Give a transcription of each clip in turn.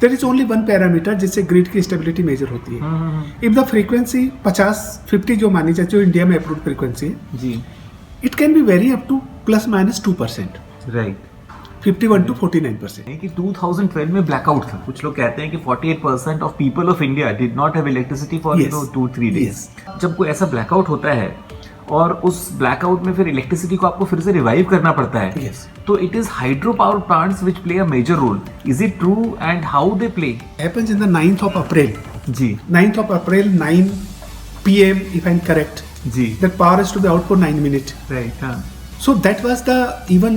There is only one parameter जिससे grid की stability measure होती है। इफ द फ्रीक्वेंसी 50-50 जो मानी जाती है, जो इंडिया में अप्रूव्ड फ्रीक्वेंसी है जी, it can be very up to ±2%, right. 51 to 49%। कि 2012 में ब्लैकआउट था। कुछ लोग कहते हैं कि 48% of people of India did not have electricity for Yes. 2-3 days. जब कोई ऐसा ब्लैकआउट होता है और उस ब्लैकआउट में फिर इलेक्ट्रिसिटी को आपको फिर से रिवाइव करना पड़ता है, Yes. तो it is hydro power plants which play a major role. Is it true and how they play? Happens in the 9th of April, जी 9th of April 9 p.m. if I'm correct, जी, that power is to be out for 9 minutes. Right. हाँ So that was the even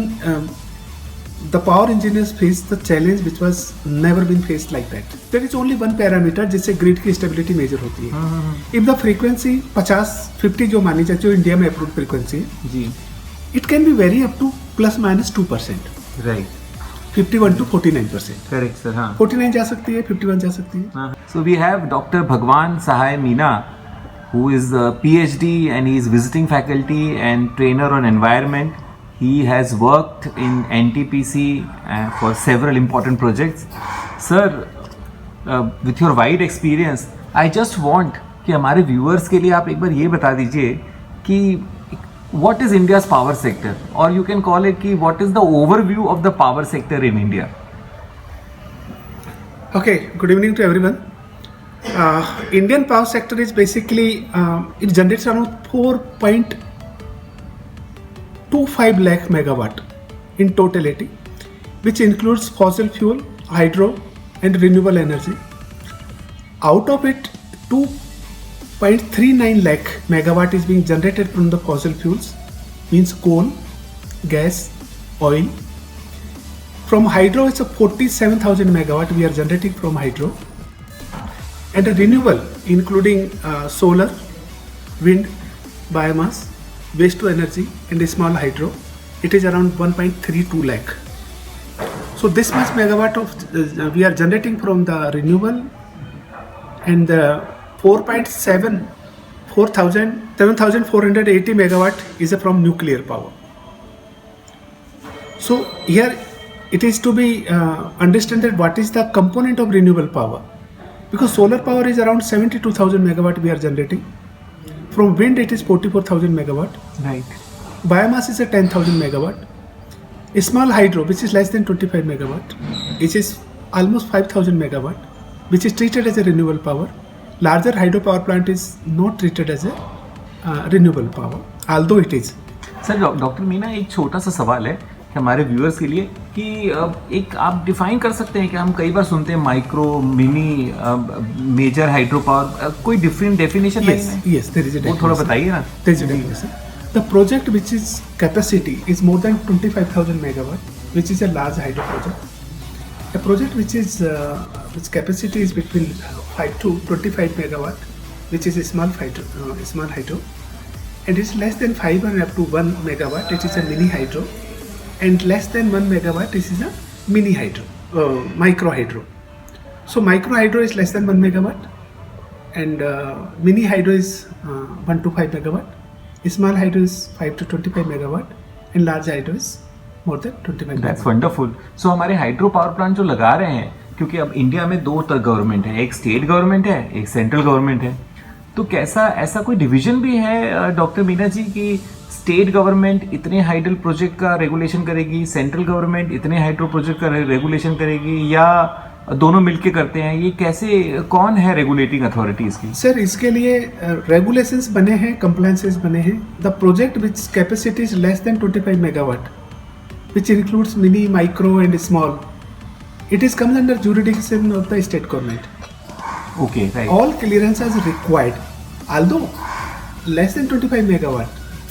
the power engineers faced the challenge which was never been faced like that. There is only one parameter जिससे grid की stability measure होती है। If the frequency 50-50 जो मानी जाती है, जो इंडिया में अप्रूव्ड फ्रीक्वेंसी है, जी, it can be very up to ±2%, right, 51 to 49%। Correct sir. हाँ 49 जा सकती है, 51 जा सकती है। So we have Dr. Bhagwan Sahai Meena, who is a PhD and he is visiting faculty and trainer on environment. He has worked in NTPC for several important projects. Sir, with your wide experience, I just want कि हमारे viewers के लिए आप एक बार ये बता दीजिए कि what is India's power sector, or you can call it कि what is the overview of the power sector in India? Okay, good evening to everyone. Indian power sector is basically it generates around 4.25 lakh megawatt in totality, which includes fossil fuel, hydro, and renewable energy. Out of it, 2.39 lakh megawatt is being generated from the fossil fuels, means coal, gas, oil. From hydro, it's a 47,000 megawatt we are generating from hydro. And a renewable, including solar, wind, biomass, waste to energy, and small hydro, it is around 1.32 lakh. So this much megawatt of we are generating from the renewable, and the 7,480 megawatt is from nuclear power. So here it is to be understand that what is the component of renewable power, because solar power is around 72,000 megawatt we are generating. From wind it is 44,000 megawatt. Right. Biomass is a 10,000 megawatt. Small hydro, which is less than 25 megawatt, which is almost 5,000 megawatt, which is treated as a renewable power. Larger hydro power plant is not treated as a renewable power, although it is. Sir doctor Meena, एक छोटा सा सवाल है कि हमारे viewers के लिए कि एक आप डिफाइन कर सकते हैं कि हम कई बार सुनते हैं micro, mini, major hydro power, कोई डिफरेंट डेफिनेशन नहीं है? Yes, there is a वो थोड़ा definition. बताइए ना। There is a definition. The project which is capacity is more than 25,000 megawatt, which is a large hydro project. A project which is which capacity is between 5 to 25 megawatt, which is a small hydro, and it's less than 5 and up to 1 megawatt, it is a mini hydro, and less than 1 megawatt, this is a mini hydro, micro hydro. So micro hydro is less than 1 megawatt, and mini hydro is 1 to 5 megawatt. Small hydro is 5 to 25 megawatt, and large hydro is more than 25 that's megawatt. Wonderful. So हमारे hydro power plant जो लगा रहे हैं, क्योंकि अब India में दो तरह गवर्नमेंट है, एक स्टेट गवर्नमेंट है, एक सेंट्रल गवर्नमेंट है, तो कैसा ऐसा कोई डिवीजन भी है डॉक्टर मीना जी कि स्टेट गवर्नमेंट इतने हाइडल प्रोजेक्ट का रेगुलेशन करेगी, सेंट्रल गवर्नमेंट इतने हाइड्रो प्रोजेक्ट का रेगुलेशन करेगी, या दोनों मिलके करते हैं? ये कैसे, कौन है रेगुलेटिंग अथॉरिटी इसकी? सर, इसके लिए रेगुलेशंस बने हैं, कंप्लायंसेस बने हैं. The project which capacity is less than 25 megawatt, which includes mini, micro and small, it is comes under jurisdiction of the state government. Okay, right. All clearances required, although less than 25 megawatt,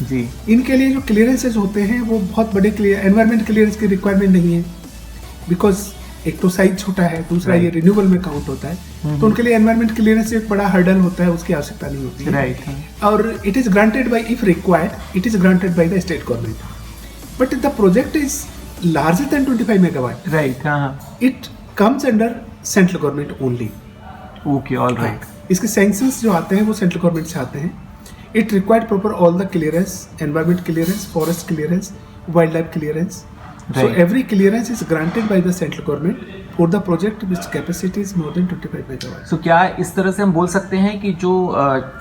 जी, इनके लिए जो clearances होते हैं वो बहुत बड़े environment clearance की requirement नहीं है, बिकॉज एक तो साइज छोटा है, दूसरा ये रिन्यूएबल में काउंट होता है, तो उनके लिए एनवायरमेंट क्लियरेंस एक बड़ा हर्डल होता है, उसकी आवश्यकता नहीं होती है. राइट. और it is granted by, if required it is granted by the state government, but the project is larger than 25 megawatt, right. हाँ, it comes under central government only. Okay, all right. इसके sanctions जो आते हैं वो central government से आते हैं. It required proper all the clearance, environment clearance, forest clearance, wild life clearance. So Right. every clearance is granted by the central government for the project which capacity is more than 25 megawatt. सो क्या इस तरह से हम बोल सकते हैं कि जो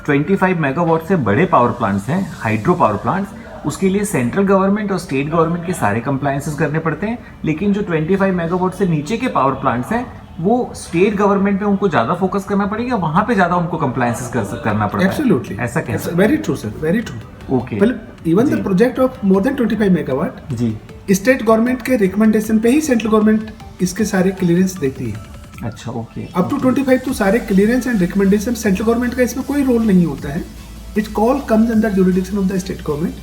25 मेगावाट से बड़े पावर प्लांट्स हैं, हाइड्रो पावर प्लांट्स, उसके लिए सेंट्रल गवर्नमेंट और स्टेट गवर्नमेंट के सारे कंप्लायंसेस करने पड़ते हैं, लेकिन जो 25 मेगावाट से नीचे के पावर प्लांट्स हैं वो स्टेट गवर्नमेंट में उनको ज्यादा फोकस करना पड़ेगा, वहां पे ज्यादा उनको कंप्लायंसेस करना पड़ता है. Absolutely. ऐसा कैसे? Very true, sir. Very true. Okay. Well, even the project of more than 25 megawatt, जी. स्टेट गवर्नमेंट के रिकमेंडेशन पे ही सेंट्रल गवर्नमेंट इसके सारे क्लियरेंस देती है. अच्छा, ओके. अप टू 25 तो सारे clearance and recommendation central government का इसमें कोई रोल नहीं होता है. It call comes under jurisdiction of the state government.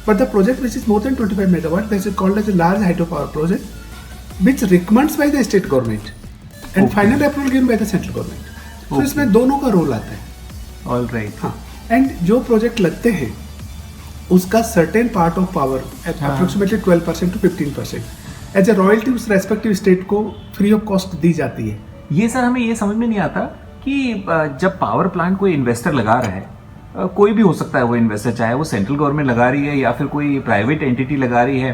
But the project which is more than 25 megawatt, that is called as a large hydro power project which recommends by the state government and final approval given by the central government. तो इसमें दोनों का role आता है. All right. हाँ, and जो project लगते हैं उसका certain part of power approximately 12% to 15% as a royalty उस रेस्पेक्टिव स्टेट को फ्री ऑफ कॉस्ट दी जाती है. ये सर हमें ये समझ में नहीं आता कि जब पावर प्लांट कोई इन्वेस्टर लगा रहा है, कोई भी हो सकता है वो इन्वेस्टर, चाहे वो सेंट्रल गवर्नमेंट लगा रही है या फिर कोई प्राइवेट एंटिटी लगा रही है,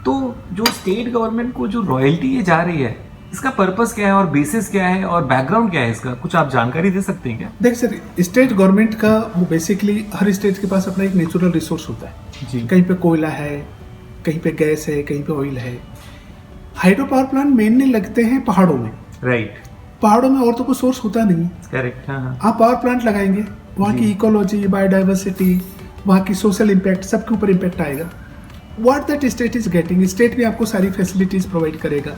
तो जो स्टेट गवर्नमेंट को जो रॉयल्टी ये जा रही है, इसका पर्पस क्या है और बेसिस क्या है और बैकग्राउंड क्या है इसका, कुछ आप जानकारी दे सकते हैं क्या? देख सर, स्टेट गवर्नमेंट का वो बेसिकली हर स्टेट के पास अपना एक नेचुरल रिसोर्स होता है जी. कहीं पे कोयला है, कहीं पे गैस है, कहीं पे ऑयल है. हाइड्रो पावर प्लांट मेनली लगते हैं पहाड़ों में. राइट. पहाड़ों में और तो कोई सोर्स होता नहीं. करेक्ट. हाँ. आप पावर प्लांट लगाएंगे, वहाँ की इकोलॉजी, बायोडाइवर्सिटी, वहाँ की सोशल इम्पैक्ट, सबके ऊपर इम्पैक्ट आएगा. What that state is getting, state भी आपको सारी फैसिलिटीज प्रोवाइड करेगा,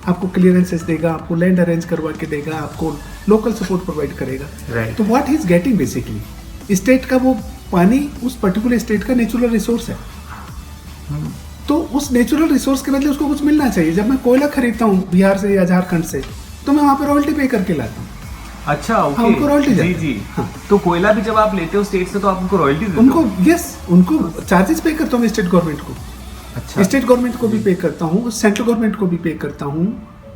आपको क्लियरेंसेस देगा, आपको लैंड अरेंज करवा के देगा, आपको लोकल सपोर्ट प्रोवाइड करेगा. Right. तो what is getting basically, state का वो पानी उस पर्टिकुलर स्टेट का नेचुरल रिसोर्स है. तो उस नेचुरल रिसोर्स के बदले उसको कुछ मिलना चाहिए. जब मैं कोयला खरीदता हूँ बिहार से या झारखंड से, तो मैं वहाँ पे रॉयल्टी पे करके लाता हूँ. अच्छा, ओके. उनको रॉयल्टी जी जी. हाँ. तो कोयला भी जब आप लेते हो स्टेट से तो आप उनको रॉयल्टी देते उनको हो? यस, उनको चार्जेस पे करता हूँ स्टेट गवर्नमेंट को. अच्छा. स्टेट गवर्नमेंट को भी पे करता हूँ, सेंट्रल गवर्नमेंट को भी पे करता हूँ.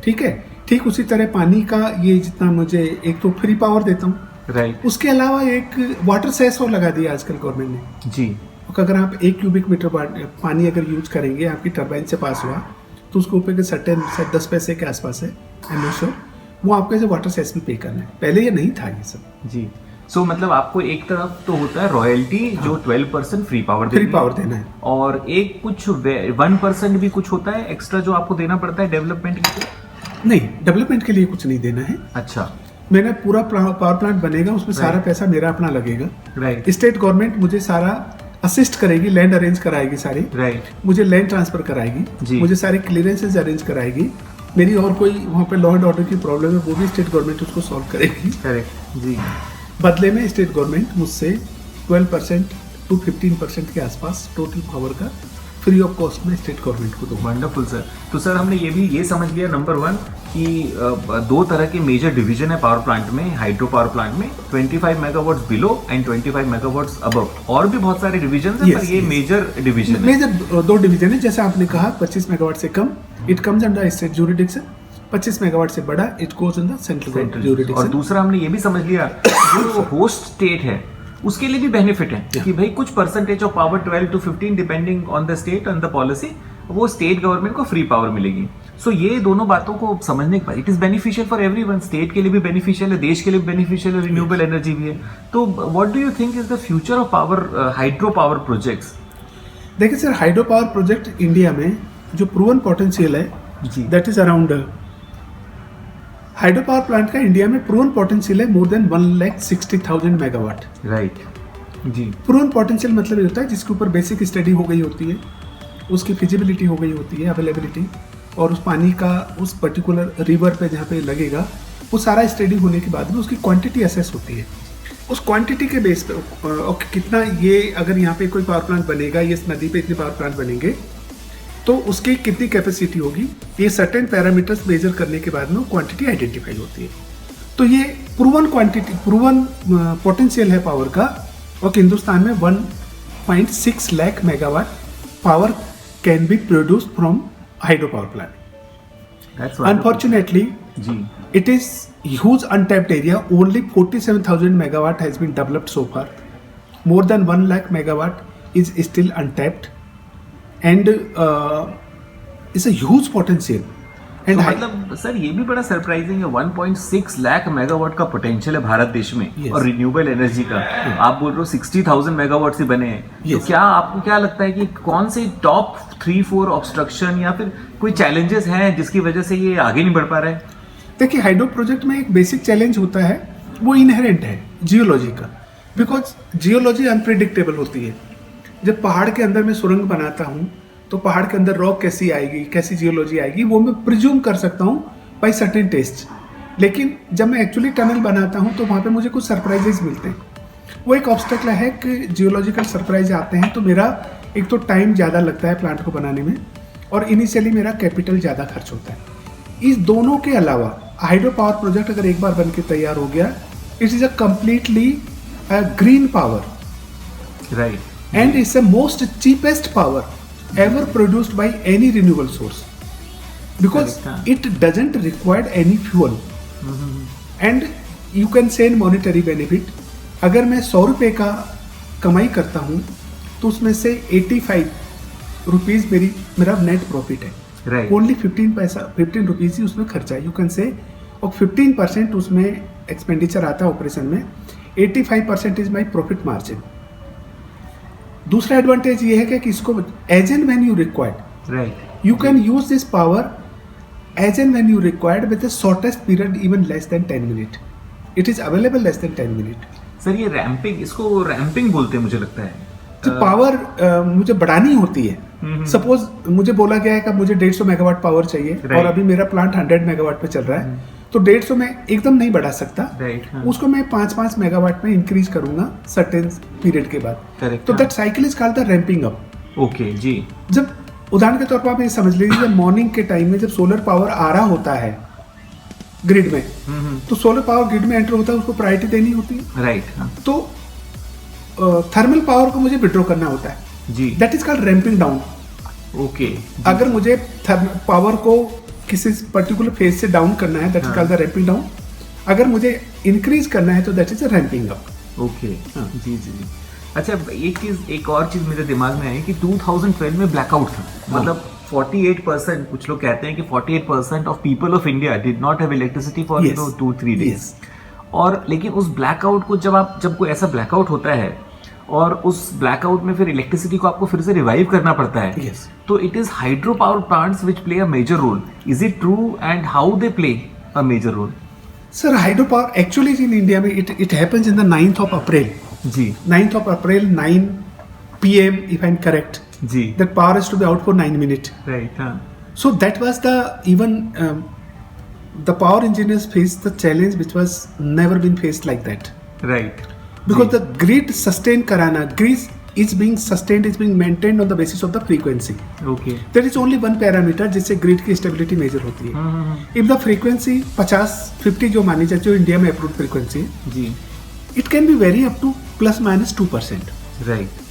ठीक है. ठीक उसी तरह पानी का ये जितना मुझे एक तो फ्री पावर देता हूँ. राइट. उसके अलावा एक वाटर सेस और लगा दिया आजकल गवर्नमेंट ने. जी. अगर आप 1 क्यूबिक मीटर पानी अगर यूज करेंगे, आपकी टरबाइन से पास हुआ, तो उसके ऊपर के सर्टेन 10 पैसे के आसपास है, आई एम नॉट श्योर, वो आपको ऐसे वाटर सेस भी पे करना है. पहले ये नहीं था ये सब. जी. सो मतलब आपको एक तरफ तो होता है रॉयल्टी जो 12% फ्री पावर देना है, और एक कुछ 1% भी कुछ होता है एक्स्ट्रा जो आपको देना पड़ता है डेवलपमेंट के लिए? नहीं, डेवलपमेंट के लिए कुछ नहीं देना है. अच्छा. मैंने पूरा पावर प्लांट बनेगा, उसमें सारा पैसा मेरा अपना लगेगा. राइट. स्टेट गवर्नमेंट मुझे सारा असिस्ट करेगी, लैंड अरेंज कराएगी सारी. राइट. मुझे लैंड ट्रांसफर कराएगी, मुझे सारे क्लियरेंसेज अरेंज कराएगी. मेरी और कोई वहाँ पे लॉ एंड ऑर्डर की प्रॉब्लम है, वो भी स्टेट गवर्नमेंट उसको सॉल्व करेगी. करेक्ट. जी. बदले में स्टेट गवर्नमेंट मुझसे 12% to 15% के आसपास टोटल पावर का फ्री ऑफ कॉस्ट में स्टेट गवर्नमेंट को दूंगा. Wonderful sir. तो सर हमने ये समझ लिया नंबर 1 कि दो तरह के मेजर डिवीजन है पावर प्लांट में, हाइड्रो पावर प्लांट में, 25 megawatts below and 25 megawatts above. और भी बहुत सारे डिवीजन है, पर ये मेजर डिवीजन है. मेजर 2 डिवीजन है. जैसे आपने कहा 25 मेगावाट से कम, it comes under state jurisdiction. 25 megawatt से बड़ा, it goes in the central jurisdiction. और दूसरा हमने ये भी समझ लिया जो होस्ट स्टेट है उसके लिए भी बेनिफिट है कि भाई कुछ percentage of power 12 to 15 depending on the state and the policy, वो स्टेट गवर्नमेंट को फ्री पावर मिलेगी. सो ये दोनों बातों को समझने के बाद it is beneficial for everyone. State के लिए भी बेनिफिशियल है, देश के लिए भी बेनिफिशियल है, रिन्यूएबल एनर्जी भी है. तो what do you think is the future of power, hydro power projects? देखिए sir, hydro power project India में जो प्रूवन पोटेंशियल है, that is around, hydro power plant का इंडिया में प्रूवन पोटेंशियल है मोर देन 1,60,000 मेगावाट. राइट. जी. Proven potential मतलब ये होता है जिसके ऊपर बेसिक स्टडी हो गई होती है, उसकी फिजिबिलिटी हो गई होती है, अवेलेबिलिटी, और उस पानी का उस पर्टिकुलर रिवर पे जहाँ पे लगेगा वो सारा स्टडी होने के बाद में उसकी क्वांटिटी असेस होती है. उस क्वांटिटी के बेस पे कितना ये, अगर यहाँ पे कोई पावर प्लांट बनेगा, ये इस नदी पे इतने पावर प्लांट बनेंगे तो उसकी कितनी कैपेसिटी होगी, ये सर्टेन पैरामीटर्स मेजर करने के बाद में क्वांटिटी आइडेंटिफाई होती है. तो ये प्रूवन क्वांटिटी, प्रूवन पोटेंशियल है पावर का, और हिंदुस्तान में 1.6 lakh megawatt power can be produced from hydro power plant. Unfortunately it is huge untapped area. Only 47,000 megawatt has been developed so far. More than 1 lakh megawatt is still untapped, and it's a huge potential. And मतलब sir ये भी बड़ा surprising है, 1.6 lakh megawatt का potential है भारत देश में। Yes. और रिन्यूएबल एनर्जी का आप बोल रहे हो 60,000 मेगावाट से बने हैं। तो Yes. क्या आपको क्या लगता है कि कौन से टॉप 3-4 ऑब्स्ट्रक्शन या फिर कोई चैलेंजेस हैं जिसकी वजह से ये आगे नहीं बढ़ पा रहा है? देखिए, हाइड्रो प्रोजेक्ट में एक बेसिक चैलेंज होता है, वो इनहेरेंट है जियोलॉजी का, बिकॉज जियोलॉजी अनप्रिडिक्टेबल होती है। जब पहाड़ के अंदर मैं सुरंग बनाता हूँ तो पहाड़ के अंदर रॉक कैसी आएगी, कैसी जियोलॉजी आएगी, वो मैं प्रिज्यूम कर सकता हूँ बाई सर्टेन टेस्ट। लेकिन जब मैं एक्चुअली टनल बनाता हूँ तो वहाँ पे मुझे कुछ सरप्राइजेज मिलते हैं। वो एक ऑब्स्टेकल है कि जियोलॉजिकल सरप्राइज आते हैं तो मेरा एक तो टाइम ज़्यादा लगता है प्लांट को बनाने में, और इनिशियली मेरा कैपिटल ज़्यादा खर्च होता है। इस दोनों के अलावा हाइड्रो पावर प्रोजेक्ट अगर एक बार बन के तैयार हो गया, it is a completely green power, right, and it's the most cheapest power ever produced by any renewable source, because Correct. it doesn't require any fuel, and you can say monetary benefit, अगर मैं 100 रुपये का कमाई करता हूँ तो उसमें से 85 रुपीज़ मेरा नेट प्रॉफिट है, राइट, ओनली 15 रुपीज़ ही उसमें खर्चा है, यू कैन से, और 15% उसमें एक्सपेंडिचर आता है ऑपरेशन में, 85% इज माई प्रॉफिट मार्जिन। दूसरा एडवांटेज ये है कि इसको as and when you required, right, you can use this power as and when you required with the shortest period, even less than 10 minute. It is available less than 10 minute. Sir ये ramping, इसको ramping बोलते हैं मुझे लगता है। जो power मुझे बढ़ानी होती है, सपोज मुझे बोला गया है कि मुझे 150 मेगावाट पावर चाहिए, और अभी मेरा प्लांट 100 मेगावाट पे चल रहा है, तो 150 में एकदम नहीं बढ़ा सकता, राइट, उसको मैं 5-5 मेगावाट में इंक्रीज करूंगा सर्टेन पीरियड के बाद। करेक्ट, तो that cycle is called the ramping up. Okay जी। जब उदाहरण के तौर पर आप ये समझ लीजिए, जब मॉर्निंग के टाइम में जब सोलर पावर आ रहा होता है ग्रिड में, तो सोलर पावर ग्रिड में एंटर होता है, उसको प्रायोरिटी देनी होती है, राइट, तो थर्मल पावर को मुझे विड्रॉ करना होता है जी, that is called ramping down. Okay, अगर मुझे पावर को किसी पर्टिकुलर फेज से डाउन करना है, that is called the ramping down. अगर मुझे इंक्रीज करना है तो that is a ramping up. Okay, जी जी जी। अच्छा, एक और चीज मेरे दिमाग में आई कि 2012 में ब्लैकआउट था, मतलब 48%, कुछ लोग कहते हैं कि 48% of people of India did not have electricity for 2-3 days. और लेकिन उस ब्लैकआउट को जब कोई ऐसा ब्लैकआउट होता है और उस ब्लैकआउट में फिर इलेक्ट्रिसिटी को आपको फिर से रिवाइव करना पड़ता है, Yes. तो it is hydro power plants which play a major role. Is it true, and how they play a major role? Sir, hydro power actually in India में it happens in the 9th of April। जी 9th of April 9 PM if I'm correct, जी, that power is to be out for 9 minutes. Right, हाँ, So that was the power engineers faced the challenge which was never been faced like that, right, because the grid sustain karana, grid is being sustained, is being maintained on the basis of the frequency. Okay, There is only one parameter जिससे grid की stability measure होती है। If the frequency 50 जो मानी जाती है, जो India में अप्रूव फ्रीक्वेंसी है, जी, it can be very up to +-2%, right,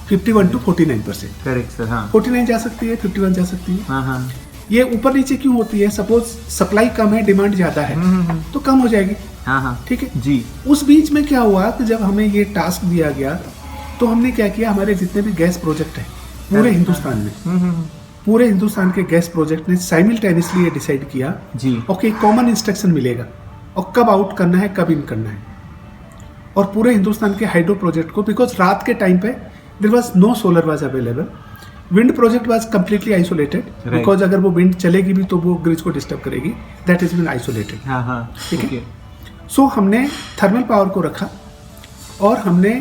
51 to 49%। Correct sir, हाँ, 49 जा सकती है, 51 जा सकती है। हाँ हाँ, ये ऊपर नीचे क्यों होती है? सपोज सप्लाई कम है, डिमांड ज्यादा है, तो कम हो जाएगी, हाँ हाँ, ठीक है। जी, उस बीच में क्या हुआ कि जब हमें ये टास्क दिया गया तो हमने क्या किया, हमारे जितने भी गैस प्रोजेक्ट हैं पूरे हिंदुस्तान में, पूरे हिंदुस्तान के गैस प्रोजेक्ट ने साइमल्टेनियसली ये डिसाइड किया, जी, ओके, कॉमन इंस्ट्रक्शन मिलेगा और कब आउट करना है, कब इन करना है। और पूरे हिंदुस्तान के हाइड्रो प्रोजेक्ट को, बिकॉज रात के टाइम पे there was no solar was available, wind project was completely isolated, because अगर वो विंड चलेगी भी तो वो ग्रिड को डिस्टर्ब करेगी, दैट इज बीन आइसोलेटेड। हाँ हाँ, ठीक है। ओके, सो हमने थर्मल पावर को रखा और हमने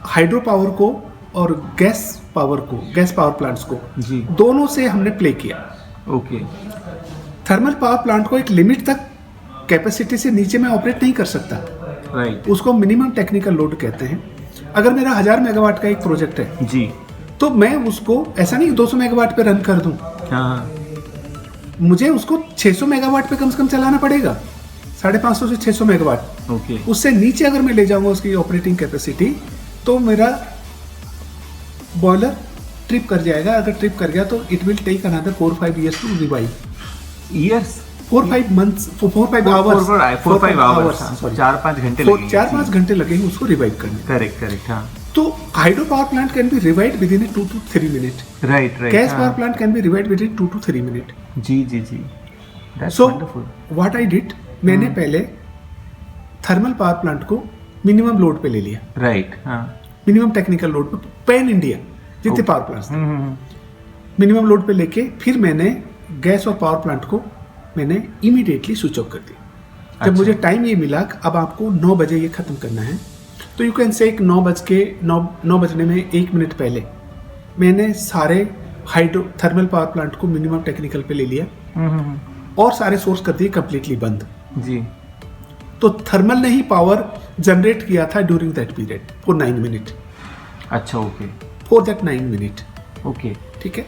हाइड्रो पावर को और गैस पावर प्लांट्स को, जी, दोनों से हमने प्ले किया। ओके, थर्मल पावर प्लांट को एक लिमिट तक कैपेसिटी से नीचे में ऑपरेट नहीं कर सकता, राइट, उसको मिनिमम टेक्निकल लोड कहते हैं। अगर मेरा 1000 मेगावाट का एक प्रोजेक्ट है, जी, तो मैं उसको ऐसा नहीं 200 मेगावाट पे रन कर दूं, हाँ, मुझे उसको 600 मेगावाट पे कम से कम चलाना पड़ेगा, 550 से 600 मेगावाट। ओके, उससे नीचे अगर मैं ले जाऊंगा उसकी ऑपरेटिंग कैपेसिटी, तो मेरा बॉयलर ट्रिप कर जाएगा। अगर ट्रिप कर गया तो it will take another 4-5 years to revive. Years, 4-5 months, 4-5 hours, 4-5 hours, sorry, 4-5 घंटे लगेंगे। 4-5 घंटे लगेंगे उसको रिवाइव करने। करेक्ट करेक्ट, हाँ, तो hydro power plant can be revived within 2 to 3 minutes। Right right, gas power plant can be revived within 2 to 3 minutes। जी जी जी, That's so wonderful. What I did, मैंने पहले thermal power plant को minimum load पे ले लिया, right, हाँ, मिनिमम टेक्निकल लोड पे, पैन इंडिया जितने पावर प्लांट्स थे मिनिमम लोड पे लेके फिर मैंने गैस और पावर प्लांट को मैंने इमीडिएटली स्विच ऑफ कर दिया। जब अच्छा। मुझे टाइम ये मिला कि अब आपको 9 बजे ये खत्म करना है, तो यू कैन से 9 बजने में 1 मिनट पहले मैंने सारे हाइड्रो थर्मल पावर प्लांट को मिनिमम टेक्निकल पे ले लिया और सारे सोर्स कर दिए कंप्लीटली बंद। जी, तो थर्मल ने ही पावर जनरेट किया था during that period for 9 minute, अच्छा, okay, for that 9 minute, okay, ठीक है।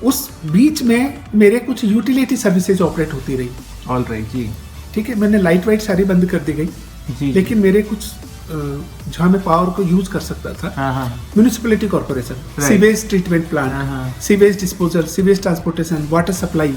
उस बीच में मेरे कुछ यूटिलिटी सर्विसेज ऑपरेट होती रही, ऑल राइट, जी, ठीक है। मैंने लाइट वाइट सारी बंद कर दी गई, जी, लेकिन मेरे कुछ जहाँ मैं पावर को यूज कर सकता था, हाँ, हाँ, municipality corporation, Right. Sewage treatment plant, हाँ, हाँ। Sewage disposal, sewage transportation, water supply,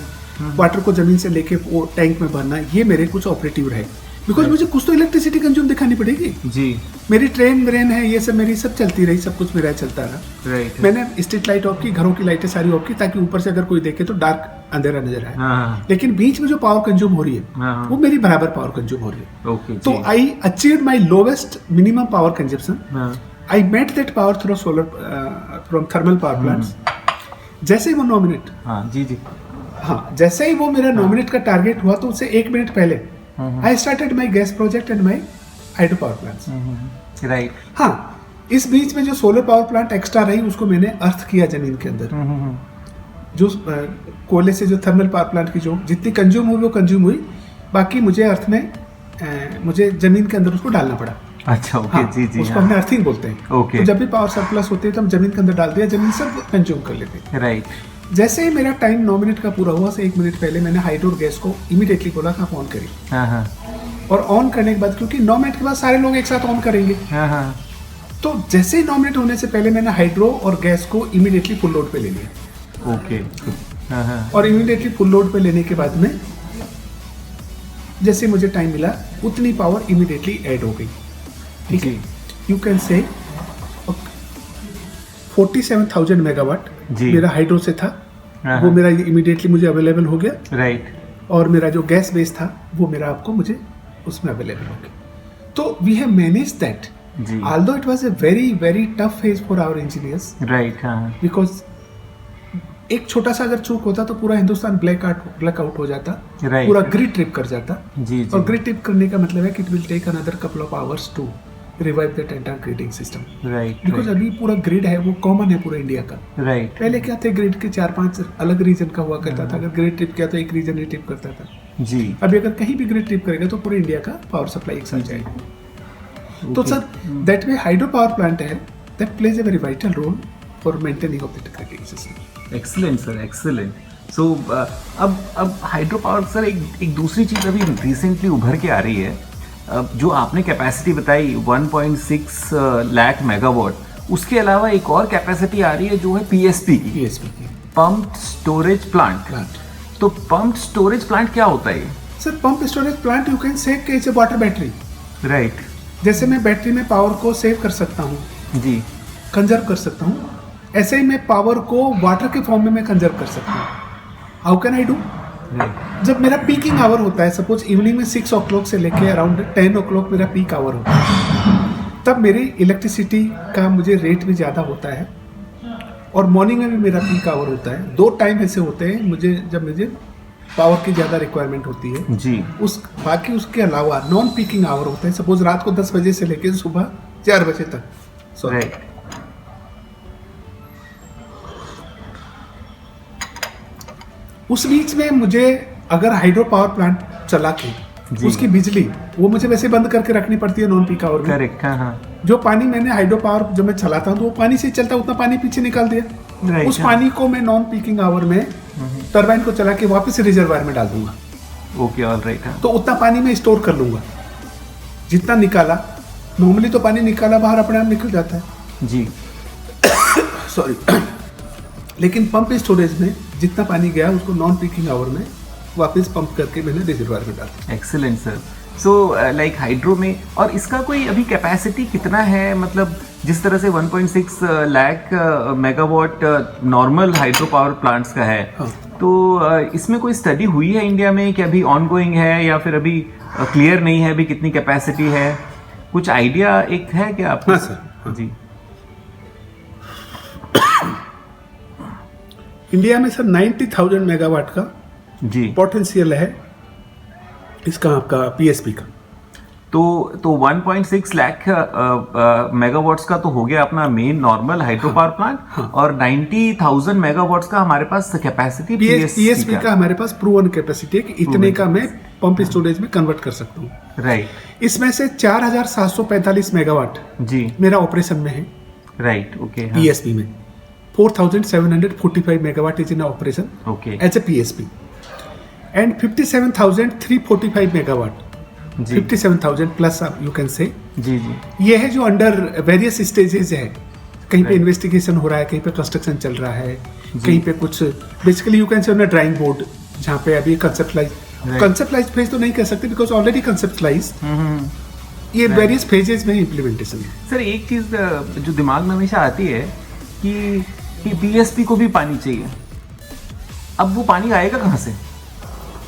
water को जमीन से लेके वो टैंक में भरना, ये मेरे कुछ ऑपरेटिव रहे। बिकॉज मुझे कुछ तो इलेक्ट्रिसिटी कंज्यूम दिखानी पड़ेगी। जी, मेरी ट्रेन व्रेन है, ये सब मेरी सब चलती रही, सब कुछ मेरा चलता रहा। राइट, मैंने स्ट्रीट लाइट ऑफ की, घरों की लाइटें सारी ऑफ की, ताकि ऊपर से अगर कोई देखे तो डार्क अंधेरा नजर आए। हाँ, लेकिन बीच में जो पावर कंज्यूम हो रही है हाँ, वो मेरी बराबर पावर कंज्यूम हो रही है। ओके, तो I achieved my lowest minimum power consumption. हाँ, I met that power through solar from thermal power plants. जैसे ही वो 9 मिनट, हाँ, जी, जी, हाँ, जैसे ही वो मेरा 9 मिनट का टारगेट हुआ, तो उससे 1 मिनट पहले I started my gas project and my hydro power plants. Right, हाँ, इस बीच में जो सोलर पावर प्लांट एक्स्ट्रा रही उसको मैंने अर्थ किया जमीन के अंदर। जो कोयले से जो थर्मल पावर प्लांट की जो जितनी कंज्यूम हुई वो कंज्यूम हुई, बाकी मुझे अर्थ में मुझे जमीन के अंदर उसको डालना पड़ा। अच्छा, ओके, हाँ, जी, जी, उसको हाँ, हमने अर्थिंग बोलते हैं। ओके। तो जब भी पावर सरप्लस होती है तो हम जमीन के अंदर डाल दिया, जमीन सब कंज्यूम कर लेते हैं। राइट, जैसे ही मेरा टाइम 9 मिनट का पूरा हुआ, से 1 मिनट पहले मैंने हाइड्रो गैस को इमीडिएटली बोला कि आप ऑन करिए। हाँ, हाँ, और ऑन करने के बाद, क्योंकि 9 मिनट के बाद सारे लोग एक साथ ऑन करेंगे, हाँ, हाँ, तो जैसे ही 9 मिनट होने से पहले मैंने हाइड्रो और गैस को इमीडिएटली फुल लोड पे ले लिया। ओके, हाँ, हाँ, और इमीडिएटली फुल लोड पे लेने के बाद में जैसे मुझे टाइम मिला उतनी पावर इमीडिएटली ऐड हो गई, ठीक है। यू कैन से 47,000 मेगावाट जी। मेरा हाइड्रो से था, हाँ, वो मेरा इमीडिएटली मुझे अवेलेबल हो गया। राइट, और मेरा जो गैस बेस था वो मेरा आपको मुझे उसमें अवेलेबल हो गया। तो वी हैव मैनेज दैट, जी, although it was a very very tough phase for our engineers, right, हाँ, because एक छोटा सा अगर चूक होता तो पूरा हिंदुस्तान ब्लैकआउट हो जाता, Right. पूरा ग्रिड ट्रिप कर जाता। जी, और जी, ग्रिड ट्रिप करने का मतलब है कि it will take another couple of hours to revive that entire gridding system. Right, because अभी पूरा ग्रिड है वो कॉमन है पूरा इंडिया का। राइट, पहले क्या थे, ग्रिड के 4-5 अलग रीजन का हुआ करता था। अगर ग्रिड ट्रिप किया तो एक रीजन ही ट्रिप करता था। जी, अभी अगर कहीं भी ग्रिड ट्रिप करेगा तो पूरे इंडिया का पावर सप्लाई एक साथ जाएगा। तो sir that way hydro power plant है that plays a very vital role for maintaining of the gridding system. Excellent sir, excellent. So अब हाइड्रो पावर सर एक दूसरी चीज़ अभी रिसेंटली उभर के आ रही है। जो आपने कैपेसिटी बताई 1.6 लाख मेगावाट, उसके अलावा एक और कैपेसिटी आ रही है जो है पीएसपी की, पीएसपी की पंप स्टोरेज प्लांट। तो पंप स्टोरेज प्लांट क्या होता है? Sir pump storage plant you can say it's a water battery. Right, जैसे मैं बैटरी में पावर को सेव कर सकता हूँ, जी, कंजर्व कर सकता हूँ, ऐसे ही मैं पावर को वाटर के फॉर्म में मैं कंजर्व कर सकता हूँ। How can I do? Right, जब मेरा पीकिंग आवर होता है, सपोज इवनिंग में 6 o'clock से लेके अराउंड 10 o'clock मेरा पीक आवर होता है, तब मेरी इलेक्ट्रिसिटी का मुझे रेट भी ज़्यादा होता है और मॉर्निंग में भी मेरा पीक आवर होता है। 2 टाइम ऐसे होते हैं मुझे जब मुझे पावर की ज़्यादा रिक्वायरमेंट होती है। जी, बाकी उसके अलावा नॉन पीकिंग आवर होते हैं, सपोज रात को 10 बजे से लेके सुबह 4 बजे तक। राइट, उस बीच में मुझे अगर हाइड्रो पावर प्लांट चला के जी। उसकी बिजली वो मुझे वैसे बंद करके रखनी पड़ती है नॉन पीक आवर में। करेक्ट, हाँ, हाँ, जो पानी मैंने हाइड्रो पावर जब मैं चलाता हूँ तो वो पानी से चलता है, उतना पानी पीछे निकाल दिया। Right, उस हाँ। पानी को मैं नॉन पीकिंग आवर में टरबाइन को चला के वापस रिजर्वायर में डाल दूंगा। ओके, ऑल राइट, हाँ, तो उतना पानी मैं स्टोर कर लूंगा जितना निकाला। नॉर्मली तो पानी निकाला बाहर अपने आप निकल जाता है, जी, सॉरी। लेकिन पंप स्टोरेज में जितना पानी गया उसको नॉन पीकिंग आवर में वापस पंप करके मैंने रिजर्वायर में डाला। Excellent sir. So like hydro में, और इसका कोई अभी कैपेसिटी कितना है? मतलब जिस तरह से 1.6 lakh megawatt normal hydro power plants का है, हाँ। तो इसमें कोई स्टडी हुई है इंडिया में कि अभी ऑनगोइंग है या फिर अभी क्लियर नहीं है, अभी कितनी कैपेसिटी है, कुछ आइडिया एक है क्या आपको? हाँ सर, हाँ। जी। इंडिया में सर 90,000 मेगावाट का जी। पोटेंशियल है इसका, आपका पीएसपी का। तो 1.6 लाख मेगावाट्स का तो हो गया अपना main normal hydro power plant, और 90,000 मेगावाट्स का हमारे पास कैपेसिटी पीएसपी का हमारे पास प्रूवन कैपेसिटी है कि इतने का मैं पंप स्टोरेज में कन्वर्ट कर सकता हूँ। राइट। इसमें से 4,745 मेगावाट जी मेरा ऑपरेशन में है। राइट। ओके। पीएसपी में 4,745 megawatt is in operation Okay. as a PSP, and 57,345 megawatt, ji 57,000 plus you can say, जी जी ये है जो अंडर वेरियस स्टेजेस है। कहीं पे इन्वेस्टिगेशन हो रहा है, कहीं पे कंस्ट्रक्शन चल रहा है, कहीं पे कुछ basically you can say on drawing board, जहाँ पे अभी कंसेप्टलाइज फेज तो नहीं कह सकते बिकॉज ऑलरेडी कंसेप्टलाइज, ये वेरियस फेजेस में इम्प्लीमेंटेशन है। सर एक चीज जो दिमाग में हमेशा आती है कि पीएसपी को भी पानी चाहिए, अब वो पानी आएगा कहाँ से?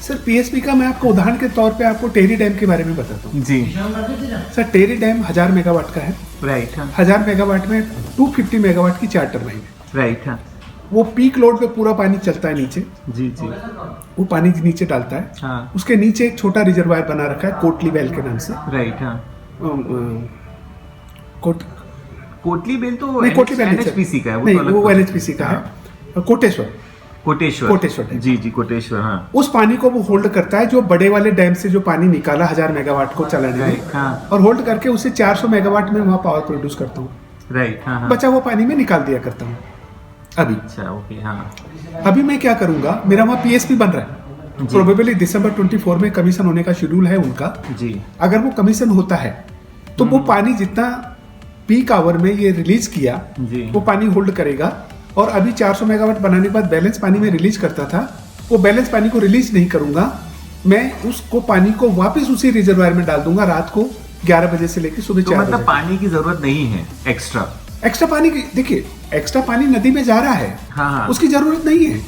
सर पीएसपी का मैं आपको उदाहरण के तौर पे आपको टेरी डैम के बारे में बताता हूँ। जी सर टेरी डैम 1000 मेगावाट का है। राइट। 1000 मेगावाट में 250 मेगावाट की 4 टरबाइन है। राइट। हाँ वो पीक लोड पे पूरा पानी चलता है नीचे, जी जी वो पानी नीचे डालता है। हाँ उसके नीचे एक छोटा रिजर्वायर बना रखा है कोटली बेल के नाम से। राइट। हाँ कोटली बेल तो नहीं, कोटली बेल एनएचपीसी का है, नहीं, तो अलग वो एनएचपीसी का है। कोटेश्वर जी जी कोटेश्वर। हाँ उस पानी को वो होल्ड करता है, जो बड़े वाले डैम से जो पानी निकाला 1000 मेगावाट को चलाने में, राइट। हाँ और होल्ड करके उसे 400 मेगावाट में वहाँ पावर प्रोड्यूस करता हूँ। राइट। हाँ बचा वो पानी में निकाल दिया करता हूँ। अभी अच्छा ओके। हाँ अभी मैं क्या करूंगा, मेरा वहाँ पीएसपी बन रहा है, प्रोबेबली दिसंबर 24 में कमीशन होने का शेड्यूल है उनका। जी अगर वो कमीशन होता है तो वो पानी जितना पीक आवर में ये रिलीज किया जी वो पानी होल्ड करेगा, और अभी 400 मेगावाट बनाने के बाद बैलेंस पानी में रिलीज करता था, वो बैलेंस पानी को रिलीज नहीं करूंगा, मैं उसको पानी को वापस उसी रिजर्वायर में डाल दूंगा रात को 11 बजे से लेकर सुबह 4 बजे। मतलब पानी की जरूरत नहीं है एक्स्ट्रा पानी देखिए, एक्स्ट्रा पानी नदी में जा रहा है। हाँ। उसकी जरूरत नहीं है।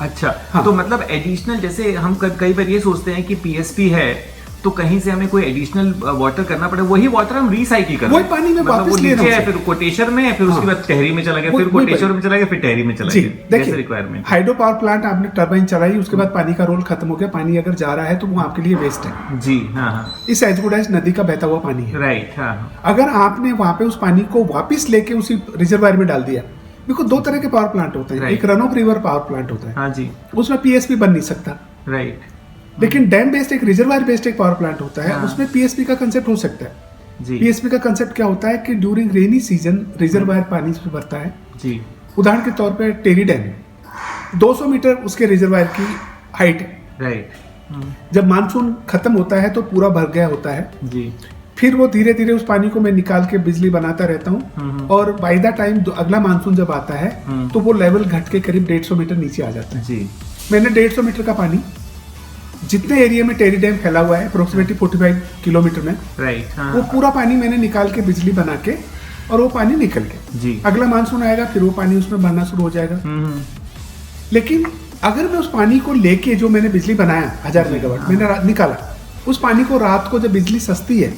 अच्छा। हाँ। तो मतलब एडिशनल, जैसे हम कई बार ये सोचते हैं कि पीएसपी है तो कहीं से हमें कोई एडिशनल वाटर करना पड़े, वही वाटर हम रिसाइकिल कर, वही पानी में वापस ले रहा हूं, फिर कोटेश्वर में, फिर उसके बाद टहरी में चला गया, फिर कोटेश्वर में चला गया, फिर टहरी में चला गया। देखिए रिक्वायरमेंट, हाइड्रो पावर प्लांट आपने टरबाइन चलाई, उसके बाद पानी का रोल खत्म हो गया, पानी अगर जा रहा है तो वो आपके लिए वेस्ट है। जी हाँ। इस एज गुड एज नदी का बहता हुआ पानी है। राइट। हाँ। अगर आपने वहां पे उस पानी को वापस लेके उसी रिजर्वायर में डाल दिया, देखो 2 तरह के पावर प्लांट होते हैं, एक run of river power plant होता है। हाँ जी। उसमें पीएसपी बन नहीं सकता। राइट। लेकिन डैम बेस्ड एक रिजर्वायर बेस्ड एक पावर प्लांट होता है, उसमें पीएसपी का कंसेप्ट हो सकता है। जी। पीएसपी का कंसेप्ट क्या होता है कि ड्यूरिंग रेनी सीजन रिजर्वायर पानी से भरता है। जी। उदाहरण के तौर पे टेरी डैम 200 मीटर उसके रिजर्वायर की हाइट है। राइट। जब मानसून खत्म होता है तो पूरा भर गया होता है। जी। फिर वो धीरे धीरे उस पानी को मैं निकाल के बिजली बनाता रहता हूँ, और बाय द टाइम अगला मानसून जब आता है तो वो लेवल घट के करीब 150 मीटर नीचे आ जाता है। जी। मैंने 150 मीटर का पानी जितने एरिया में टेरी डैम फैला हुआ है अप्रोक्सीमेटली 45 किलोमीटर में, राइट। हाँ। वो पूरा पानी मैंने निकाल के बिजली बना के, और वो पानी निकल गया। जी। अगला मानसून आएगा फिर वो पानी उसमें भरना शुरू हो जाएगा। लेकिन अगर मैं उस पानी को लेके जो मैंने बिजली बनाया 1000 मेगावाट मैंने निकाला, उस पानी को रात को जब बिजली सस्ती है,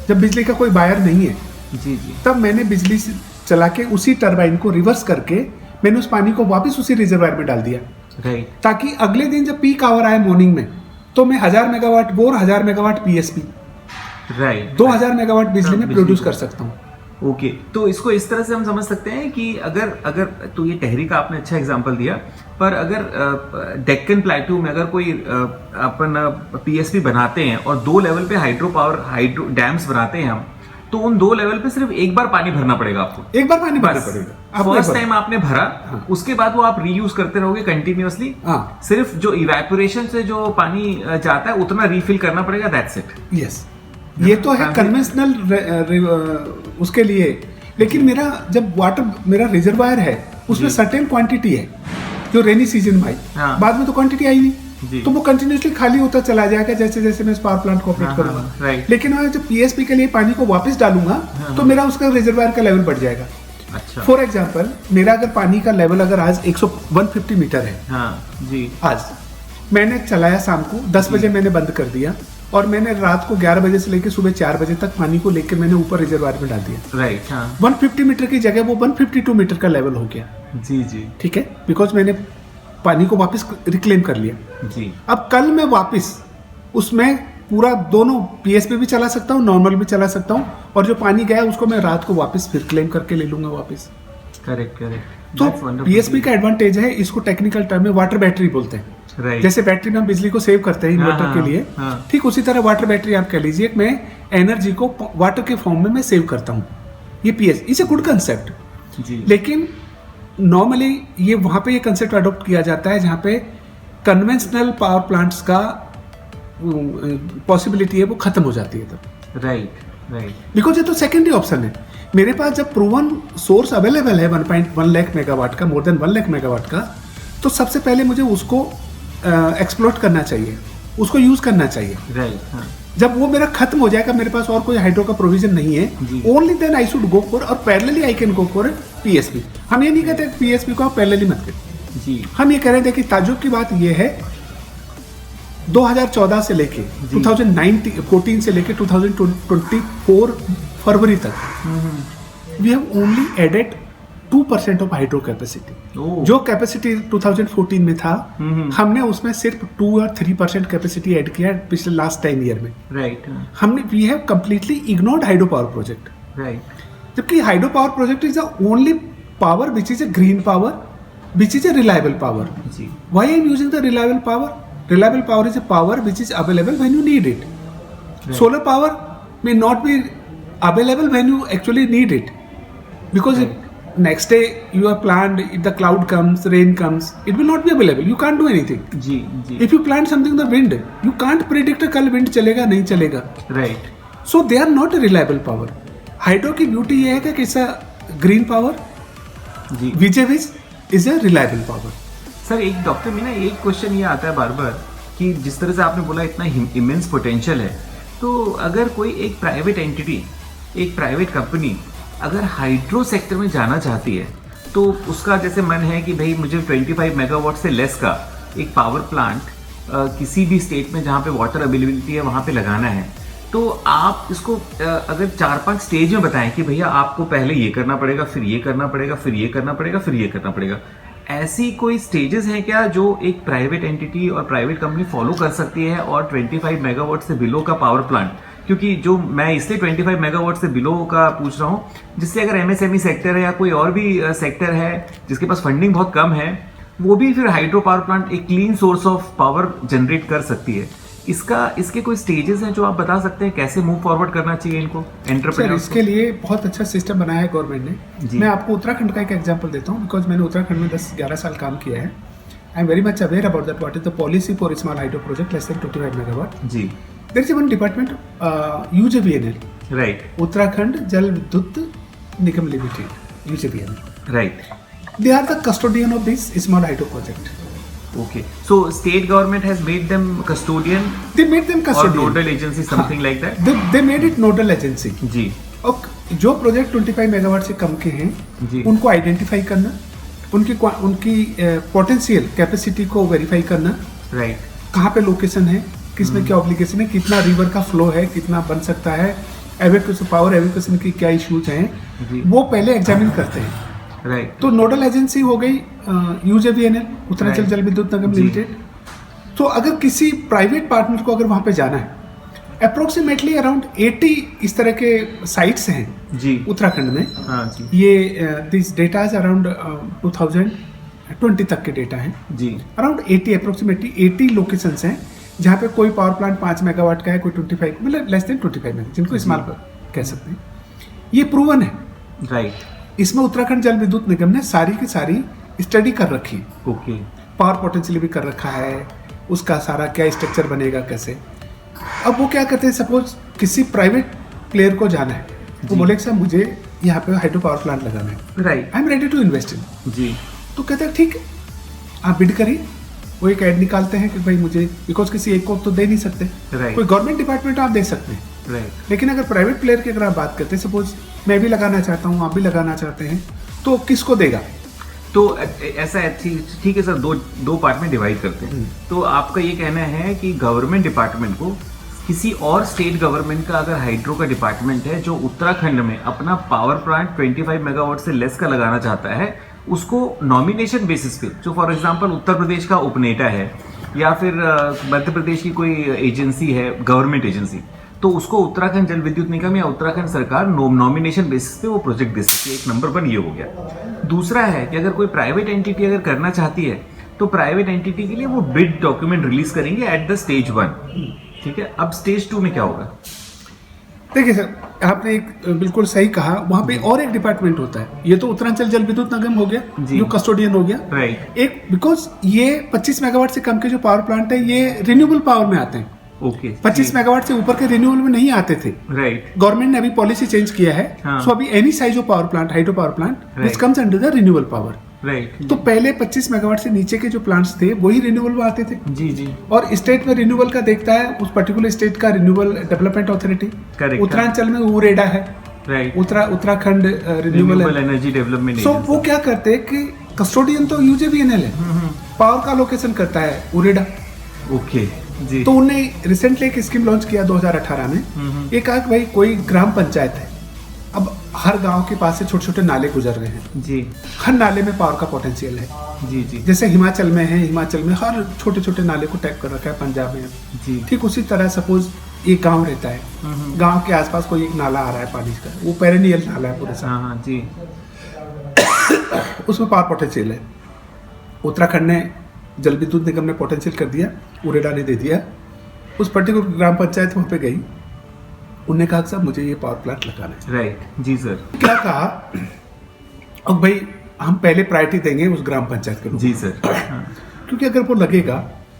जब बिजली का कोई बायर नहीं है, जी जी, तब मैंने बिजली से चला के उसी टरबाइन को रिवर्स करके मैंने उस पानी को वापस उसी रिजर्वायर में डाल दिया, राइट। ताकि अगले दिन जब पीक आवर आए मॉर्निंग में तो मैं 1000 megawatt bore 1000 megawatt PSP right 2000 megawatt बिजली में प्रोड्यूस कर सकता हूँ। ओके, तो इसको इस तरह से हम समझ सकते हैं कि अगर तो ये टहरी का आपने अच्छा एग्जांपल दिया, पर अगर डेक्कन प्लेटू में अगर कोई अपन पीएसपी बनाते हैं और 2 लेवल पे हाइड्रो डैम्स बनाते हैं हम, तो उन 2 लेवल पे सिर्फ एक बार पानी भरना पड़ेगा आपको। एक बार पानी भरना पड़ेगा। फर्स्ट टाइम आपने भरा, उसके बाद वो आप रीयूज करते रहोगे कंटिन्यूअसली। सिर्फ जो इवेपोरेशन से जो पानी जाता है उतना रिफिल करना पड़ेगा, दैट्स इट। यस, ये तो है कन्वेंशनल उसके लिए। लेकिन मेरा जब वाटर मेरा रिजर्वायर है उसमें सर्टेन क्वांटिटी है जो रेनी सीजन में आई, बाद में तो क्वांटिटी आई नहीं, तो वो कंटिन्यूसली खाली होता चला जाएगा जैसे जैसे मैं पावर प्लांट को ऑपरेट करूंगा। लेकिन मैं जब पीएसपी के लिए पानी को वापस डालूंगा तो मेरा उसका रिजर्वायर का लेवल बढ़ जाएगा। अच्छा। फॉर एग्जाम्पल मेरा अगर पानी का लेवल अगर आज 150 मीटर है, हाँ जी। आज मैंने चलाया शाम को 10 बजे मैंने बंद कर दिया और मैंने रात को 11 बजे से लेकर सुबह 4 बजे तक पानी को लेकर मैंने ऊपर रिजर्वायर में डाल दिया। राइट। हाँ 150 मीटर की जगह वो 152 मीटर का लेवल हो गया। जी जी ठीक है, बिकॉज मैंने पानी को वापस रिक्लेम कर लिया। जी। अब कल मैं वापस उसमें पूरा दोनों पीएसपी भी चला सकता हूँ, नॉर्मल भी चला सकता हूँ, और जो पानी गया उसको मैं रात को वापस फिर क्लेम करके ले लूंगा वापस। Correct correct. तो पीएसपी का एडवांटेज है, इसको टेक्निकल टर्म में वाटर बैटरी बोलते हैं। राइट। जैसे बैटरी में हम बिजली को सेव करते हैं इन्वर्टर हाँ, के लिए, हाँ। ठीक उसी तरह वाटर बैटरी आप कह लीजिए, मैं एनर्जी को वाटर के फॉर्म में मैं सेव करता हूँ। ये PS it's a good concept. जी। लेकिन नॉर्मली ये वहां पे ये कंसेप्ट अडॉप्ट किया जाता है जहां पे कन्वेंशनल पावर प्लांट्स का पॉसिबिलिटी है वो खत्म हो जाती है तब। Right right. बिकॉज ये तो सेकेंडरी ऑप्शन है। मेरे पास जब प्रूवन सोर्स अवेलेबल है 1.1 लाख मेगावाट का, मोर देन 1 लाख मेगावाट का, तो सबसे पहले मुझे उसको एक्सप्लोर करना चाहिए, उसको यूज करना चाहिए। राइट। हाँ जब वो मेरा खत्म हो जाएगा, मेरे पास और कोई हाइड्रो का प्रोविजन नहीं है, only then I should go for, और parallelly I can go for PSP. हम ये नहीं कहते पीएसपी को आप पैरेलली मत करें जी। हम ये कह रहे थे कि ताजुब की बात ये है 2014 से लेके 2014 से लेके 2024 फरवरी तक we have only added 2% of hydro capacity. जो कैपेसिटी 2014 में था, हमने उसमें सिर्फ 2 और 3% कैपेसिटी ऐड किया है पिछले लास्ट 10 ईयर में। राइट। हमने we have completely ignored hydro power project. Right. जबकि hydro power project is the only power which is a green power, which is a reliable power. जी। Why I am using the reliable power? Reliable power is a power which is available when you need it. Right. Solar power may not be available when you actually need it, because Right. if next day you have planned, if the cloud comes, rain comes, it will not be available. You can't do anything. जी जी। If you plant something the wind, you can't predict कल wind चलेगा नहीं चलेगा. Right. So they are not a reliable power. Hydro की beauty ये है कि it's a green power, जी। which is a reliable power. Sir एक डॉक्टर में ना एक क्वेश्चन ये आता है बार बार कि जिस तरह से आपने बोला इतना इमेंस पोटेंशियल है, तो अगर कोई एक प्राइवेट एंटिटी, एक प्राइवेट कंपनी अगर हाइड्रो सेक्टर में जाना चाहती है, तो उसका जैसे मन है कि भाई मुझे 25 मेगावाट से लेस का एक पावर प्लांट किसी भी स्टेट में जहाँ पे वाटर अवेलेबिलिटी है वहाँ पे लगाना है, तो आप इसको अगर 4-5 स्टेज में बताएं कि भैया आपको पहले ये करना पड़ेगा, फिर ये करना पड़ेगा, फिर ये करना पड़ेगा, फिर ये करना पड़ेगा, ऐसी कोई स्टेजेस हैं क्या जो एक प्राइवेट एंटिटी और प्राइवेट कंपनी फॉलो कर सकती है और 25 मेगावाट से बिलो का पावर प्लांट? क्योंकि जो मैं इसलिए 25 मेगावाट से बिलो का पूछ रहा हूँ, जिससे अगर एमएसएमई सेक्टर है या कोई और भी सेक्टर है जिसके पास फंडिंग बहुत कम है, वो भी फिर हाइड्रो पावर प्लांट एक clean source of power generate कर सकती है। इसके कोई स्टेजेस हैं जो आप बता सकते हैं, कैसे मूव फॉरवर्ड करना चाहिए इनको एंटरप्रेन्योर? इसके लिए बहुत अच्छा सिस्टम बनाया है गवर्नमेंट ने। मैं आपको उत्तराखंड का एक एग्जांपल देता हूँ, बिकॉज मैंने उत्तराखंड में 10-11 साल काम किया है। I am very much aware about that what is the policy for small hydro project less than 25 megawatt. जी। There is one department UJBNL, right. Uttarakhand Jal Vidyut Nigam limited, UJBNL. Right. They are the custodian of this small hydro project. Okay, so state government has made them custodian They made them or custodian. nodal agency, something like that. They made it nodal agency. जी और जो project 25 megawatt से कम के हैं जी। उनको identify करना, उनकी potential capacity को verify करना, राइट। कहाँ पे लोकेशन है, किसमें क्या ऑब्लिगेशन है, कितना रिवर का फ्लो है, कितना बन सकता है, एवेक्यूएशन पावर एवेक्यूएशन की क्या इश्यूज हैं, वो पहले एग्जामिन करते हैं। राइट। तो नोडल एजेंसी हो गई यूजेबीएनएल, उत्तरांचल जल विद्युत निगम लिमिटेड। तो अगर किसी प्राइवेट पार्टनर को अगर वहाँ पे जाना है, अप्रोक्सीमेटली अराउंड 80 इस तरह के साइट्स हैं जी उत्तराखंड में। हाँ जी। ये दिस डेटा इज अराउंड 2020 तक के डेटा हैं जी। अराउंड 80 अप्रोक्सीमेटली 80 लोकेशंस हैं जहाँ पे कोई पावर प्लांट 5 मेगावाट का है, कोई 25 मतलब लेस देन 25 मेगावाट, जिनको स्मॉल कह सकते हैं। ये प्रूवन है। राइट। इसमें उत्तराखंड जल विद्युत निगम ने सारी की सारी स्टडी कर रखी है। ओके। पावर पोटेंशियल भी कर रखा है, उसका सारा क्या स्ट्रक्चर बनेगा कैसे। अब वो क्या करते हैं, सपोज किसी प्राइवेट प्लेयर को जाना है, वो बोले कि सर मुझे यहाँ पे हाइड्रो पावर प्लांट लगाना है, right. I am ready to invest in. जी। तो कहते हैं ठीक है आप बिड करिए। वो एक ऐड निकालते हैं कि भाई मुझे, बिकॉज किसी एक को तो दे नहीं सकते, राइट। कोई गवर्नमेंट डिपार्टमेंट आप दे सकते हैं, राइट। लेकिन अगर प्राइवेट प्लेयर की अगर आप बात करते हैं, सपोज मैं भी लगाना चाहता हूँ, आप भी लगाना चाहते हैं, तो किसको देगा? तो ऐसा है, ठीक है सर, दो पार्ट में डिवाइड करते हैं। तो आपका ये कहना है कि गवर्नमेंट डिपार्टमेंट को किसी और स्टेट गवर्नमेंट का अगर हाइड्रो का डिपार्टमेंट है जो उत्तराखंड में अपना पावर प्लांट 25 मेगावाट से लेस का लगाना चाहता है, उसको नॉमिनेशन बेसिस पे, जो फॉर एग्जांपल उत्तर प्रदेश का उपनेटा है या फिर मध्य प्रदेश की कोई एजेंसी है, गवर्नमेंट एजेंसी, तो उसको उत्तराखंड जल विद्युत निगम या उत्तराखंड सरकार नॉमिनेशन बेसिस पे वो प्रोजेक्ट दे सकती है। एक नंबर 1 ये हो गया। दूसरा है कि अगर कोई प्राइवेट एंटिटी अगर करना चाहती है तो प्राइवेट एंटिटी के लिए वो बिड डॉक्यूमेंट रिलीज करेंगे एट द स्टेज 1। ठीक है, अब स्टेज 2 में क्या होगा? देखिए सर, आपने एक बिल्कुल सही कहा, वहां पे और एक डिपार्टमेंट होता है। ये तो उत्तरांचल जल विद्युत निगम हो गया, जो कस्टोडियन हो गया, राइट। एक बिकॉज ये 25 मेगावाट से कम के जो पावर प्लांट है ये रिन्यूएबल पावर में आते हैं। ओके, 25 मेगावाट से ऊपर के रिन्यूएबल में नहीं आते थे। राइट। गवर्नमेंट ने अभी पॉलिसी चेंज किया है। हाँ। सो अभी any size of power plant, hydro power plant, which Right. Comes under the renewable power. Right. तो पहले 25 मेगावाट से नीचे के जो प्लांट्स थे वही रिन्यूएबल में आते थे। जी जी। और स्टेट में रिन्यूएबल का देखता है उस पर्टिकुलर स्टेट का renewable development authority. Correct. Uttaranchal में उरेडा है, right. Uttarakhand renewable energy development. So वो क्या करते हैं कि कस्टोडियन तो यूजेवीएनएल है, पावर का अलोकेशन करता है उरेडा। ओके जी। तो उन्होंने रिसेंटली एक स्कीम लॉन्च किया 2018 में। ये कहा कि भाई कोई ग्राम पंचायत है, अब हर गांव के पास से छोटे छोटे नाले गुजर रहे हैं, जी हर नाले में पावर का पोटेंशियल है। जी जी जैसे हिमाचल में है, हिमाचल में हर छोटे छोटे नाले को टैप कर रखा है, पंजाब में जी। ठीक उसी तरह सपोज एक गांव रहता है, गांव के आसपास कोई एक नाला आ रहा है पानी का, वो पेरेनियल नाला है पूरे साल, हाँ हाँ जी। उसमें पावर पोटेंशियल है। उत्तराखंड ने, जल विद्युत निगम ने पोटेंशियल कर दिया, उरेडा ने दे दिया। उस पर्टिकुलर ग्राम पंचायत वहां पे गई, उन्होंने कहा साहब मुझे ये पावर प्लांट लगाना है। राइट जी सर। क्या कहा, अब भाई हम पहले प्रायोरिटी देंगे उस ग्राम पंचायत को, जी सर। हाँ, क्योंकि अगर वो लगेगा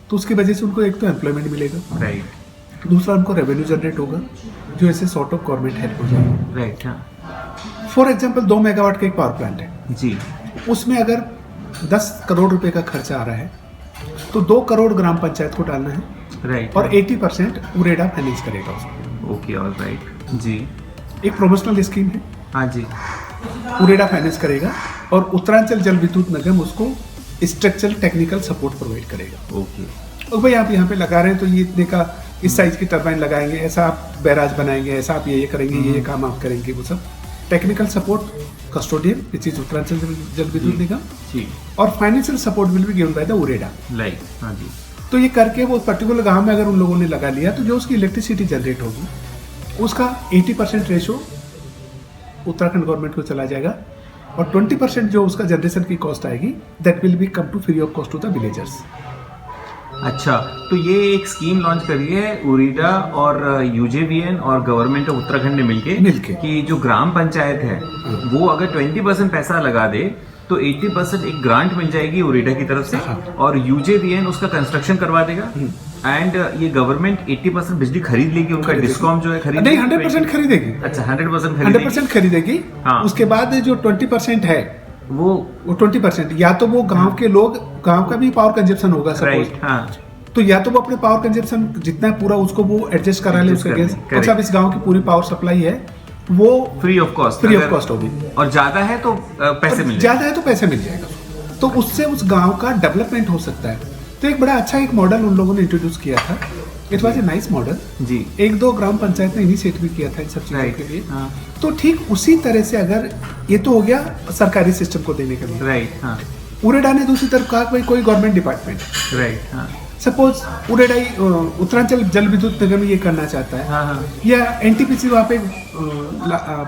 तो उसकी वजह से उनको एक तो एम्प्लॉयमेंट मिलेगा, राइट। दूसरा उनको रेवेन्यू जनरेट होगा, जो ऐसे सॉर्ट ऑफ गवर्नमेंट हेल्प हो जाएगी। राइट। हाँ फॉर एग्जाम्पल 2 मेगावाट का एक पावर प्लांट है, जी। उसमें अगर 10 करोड़ रुपए का खर्चा आ रहा है तो 2 करोड़ ग्राम पंचायत को डालना है, राइट। और 80% उरेडा फाइनेंस करेगा उसको। ओके, ऑल राइट जी। एक प्रोमोशनल स्कीम है, हाँ जी। उरेडा फाइनेंस करेगा और उत्तरांचल जल विद्युत निगम उसको स्ट्रक्चरल टेक्निकल सपोर्ट प्रोवाइड करेगा। ओके। और भाई आप यहाँ पे लगा रहे हैं तो ये इतने का इस साइज की टरबाइन लगाएंगे, ऐसा आप बैराज बनाएंगे, ऐसा आप ये करेंगे, ये काम आप करेंगे, वो सब technical support custodian which is Uttaranchal जल विद्युत निगम, जी। और financial support will be given by the UREDA. Like, हाँ जी। तो ये करके वो पर्टिकुलर गांव में अगर उन लोगों ने लगा लिया तो जो उसकी इलेक्ट्रिसिटी जनरेट होगी उसका 80% रेशो उत्तराखंड गवर्नमेंट को चला जाएगा, और 20% जो उसका जनरेशन की कॉस्ट आएगी that will be come to free of cost to the villagers. अच्छा, तो ये एक स्कीम लॉन्च करी है उरीडा और यूजेवीएन और गवर्नमेंट ऑफ उत्तराखंड ने मिलके कि जो ग्राम पंचायत है वो अगर 20% पैसा लगा दे तो 80% एक ग्रांट मिल जाएगी उरीडा की तरफ से, और यूजेवीएन उसका कंस्ट्रक्शन करवा देगा, एंड ये गवर्नमेंट 80% बिजली खरीद लेगी, उनका डिस्कॉम जो है खरीद नहीं 100% खरीदेगी। अच्छा, 100% खरीदेगी। हाँ। उसके बाद जो 20% है वो 20% या तो वो गांव के लोग, गांव का भी पावर कंजप्शन होगा सपोज, राइट। हाँ, तो या तो वो अपने पावर कंजप्शन जितना है पूरा उसको वो एडजस्ट करा ले उसके अगेंस्ट, और सब इस गांव की पूरी पावर सप्लाई है वो फ्री ऑफ कॉस्ट होगी, और ज्यादा है तो पैसे मिल ज्यादा है तो पैसे मिल जाएगा, तो उससे उस गांव का डेवलपमेंट हो सकता है। तो एक बड़ा अच्छा एक मॉडल उन लोगों ने इंट्रोड्यूस किया था, it was a nice model जी। 1-2 ग्राम पंचायत ने इनिशिएट भी किया था इन सब चीजों के लिए। हाँ, तो ठीक उसी तरह से अगर ये तो हो गया सरकारी सिस्टम को देने के लिए, राइट। हाँ, उरेडा ने दूसरी तरफ कहा भाई कोई गवर्नमेंट डिपार्टमेंट, राइट। हाँ, सपोज उरेडा ही उत्तरांचल जल विद्युत निगम ये करना चाहता है, हाँ, हाँ, या एनटीपीसी वहाँ पे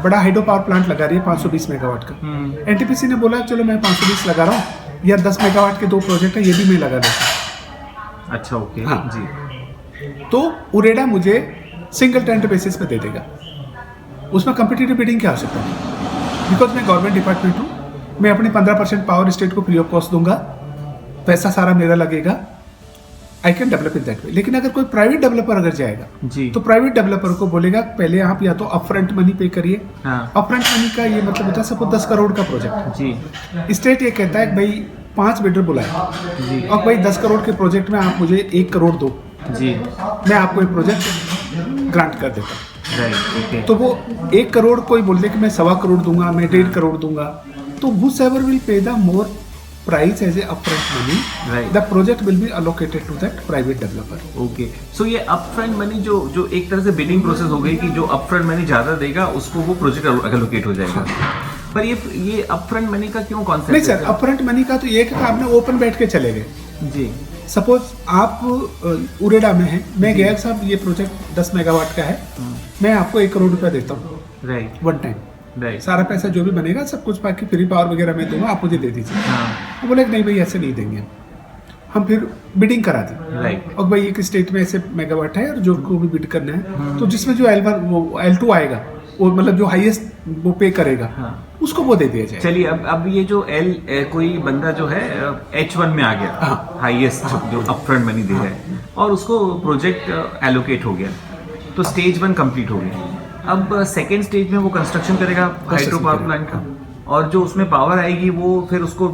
बड़ा हाइड्रो पावर प्लांट लगा रही है 520 मेगावाट का। एनटीपीसी ने बोला चलो मैं 520 लगा रहा हूँ, या 10 मेगावाट के 2 प्रोजेक्ट है ये भी मैं लगा देता हूँ। अच्छा, ओके। हाँ। जी। तो उरेडा मुझे सिंगल टेंडर बेसिस पे दे देगा, उसमें कम्पिटिटिव बिडिंग की आवश्यकता नहीं, बिकॉज मैं गवर्नमेंट डिपार्टमेंट हूँ, मैं अपनी 15% पावर स्टेट को फ्री ऑफ कॉस्ट दूंगा, पैसा सारा मेरा लगेगा, I can develop in that way. लेकिन अगर कोई प्राइवेट डेवलपर अगर जाएगा जी, तो प्राइवेट डेवलपर को बोलेगा पहले आप या तो अपफ्रंट मनी पे करिए। हाँ, अपफ्रंट मनी का ये मतलब होता है सपोज 10 करोड़ का प्रोजेक्ट, जी, स्टेट ये कहता है कि भाई 5 बिल्डर बुलाए, जी, और भाई 10 करोड़ के प्रोजेक्ट में आप मुझे 1 करोड़ दो, जी, मैं आपको एक प्रोजेक्ट ग्रांट कर देता हूँ। Right, okay. तो वो 1 करोड़ कोई बोल दे कि मैं 1.25 करोड़ दूंगा, मैं 1.5 करोड़ दूंगा, तो whosoever will pay the more price as a upfront money, Right. the project will be allocated to that private developer. Okay so ये अपफ्रंट मनी जो एक तरह से बिडिंग प्रोसेस हो गई कि जो अपफ्रंट मनी ज्यादा देगा उसको वो प्रोजेक्ट एलोकेट हो जाएगा। पर ये अपफ्रंट मनी का क्यों कॉन्सेप्ट नहीं सर, अपफ्रंट मनी का तो ये कि आपने ओपन बैठ के चले गए। जी सपोज आप उरेडा में हैं, मैं गया साहब ये प्रोजेक्ट 10 मेगावाट का है, मैं आपको 1 करोड़ रुपया देता हूँ राइट वन टाइम, राइट सारा पैसा जो भी बनेगा सब कुछ बाकी फ्री पावर वगैरह मैं दूंगा, आप मुझे दे दीजिए। हाँ वो बोले कि नहीं भाई ऐसे नहीं देंगे, हम फिर बिडिंग करा दी राइट और भाई एक स्टेट में ऐसे मेगावाट है और जो को भी बिड करना है, तो जिसमें जो L1 वो L2 आएगा वो मतलब जो हाईएस्ट वो पे करेगा हाँ। उसको वो दे दिया जाए। चलिए अब ये जो कोई बंदा जो है H1 में आ गया हाँ। हाईएस्ट जो अपफ्रंट मनी दे रहा है और उसको प्रोजेक्ट एलोकेट हो गया, तो स्टेज 1 कंप्लीट हो गया। अब सेकेंड स्टेज में वो कंस्ट्रक्शन करेगा हाइड्रो पावर करेगा। प्लांट का, और जो उसमें पावर आएगी वो फिर उसको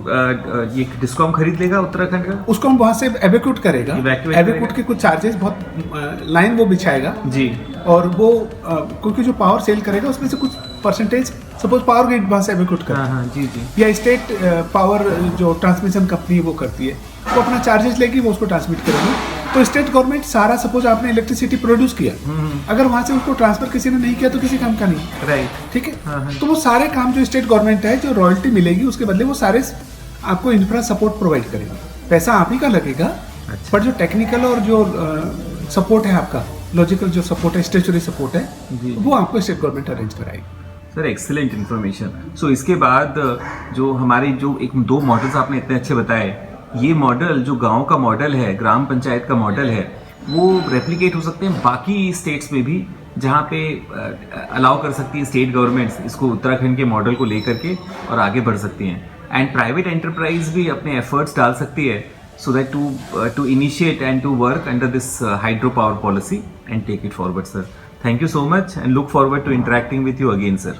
ये डिस्कॉम खरीद लेगा उत्तराखंड का। उसको हम वहां से एवेक्यूट करेगा, Evacuate एवेक्यूट करेगा। के कुछ चार्जेस बहुत लाइन वो बिछाएगा जी और वो क्योंकि जो पावर सेल करेगा उसमें से कुछ परसेंटेज सपोज पावर ग्रिड वहां से एवेक्यूट हाँ करेगा हाँ जी जी या स्टेट पावर जो ट्रांसमिशन कंपनी वो करती है वो अपना चार्जेस लेगी, वो उसको ट्रांसमिट करेगी। तो स्टेट गवर्नमेंट सारा सपोज आपने इलेक्ट्रिसिटी प्रोड्यूस किया, अगर वहां से उसको ट्रांसफर किसी ने नहीं किया तो किसी काम का नहीं, राइट ठीक है। हाँ, हाँ। तो वो सारे काम जो स्टेट गवर्नमेंट है जो रॉयल्टी मिलेगी उसके बदले वो सारे आपको इंफ्रा सपोर्ट प्रोवाइड करेगा, पैसा आप ही का लगेगा। अच्छा। पर जो टेक्निकल और जो सपोर्ट है आपका लॉजिकल जो सपोर्ट है स्टेचुरी सपोर्ट है जी। वो आपको स्टेट गवर्नमेंट अरेंज कराएगी। Sir excellent information. सो इसके बाद जो हमारे जो 2 मॉडल्स आपने इतने अच्छे बताए, ये मॉडल जो गांव का मॉडल है, ग्राम पंचायत का मॉडल है, वो रेप्लिकेट हो सकते हैं बाकी स्टेट्स में भी, जहाँ पे अलाउ कर सकती है स्टेट गवर्नमेंट्स इसको उत्तराखंड के मॉडल को लेकर के और आगे बढ़ सकती हैं, एंड प्राइवेट एंटरप्राइज भी अपने एफर्ट्स डाल सकती है so that to initiate and to work under this hydropower policy and take it forward, sir. Thank you so much and look forward to interacting with you again, sir.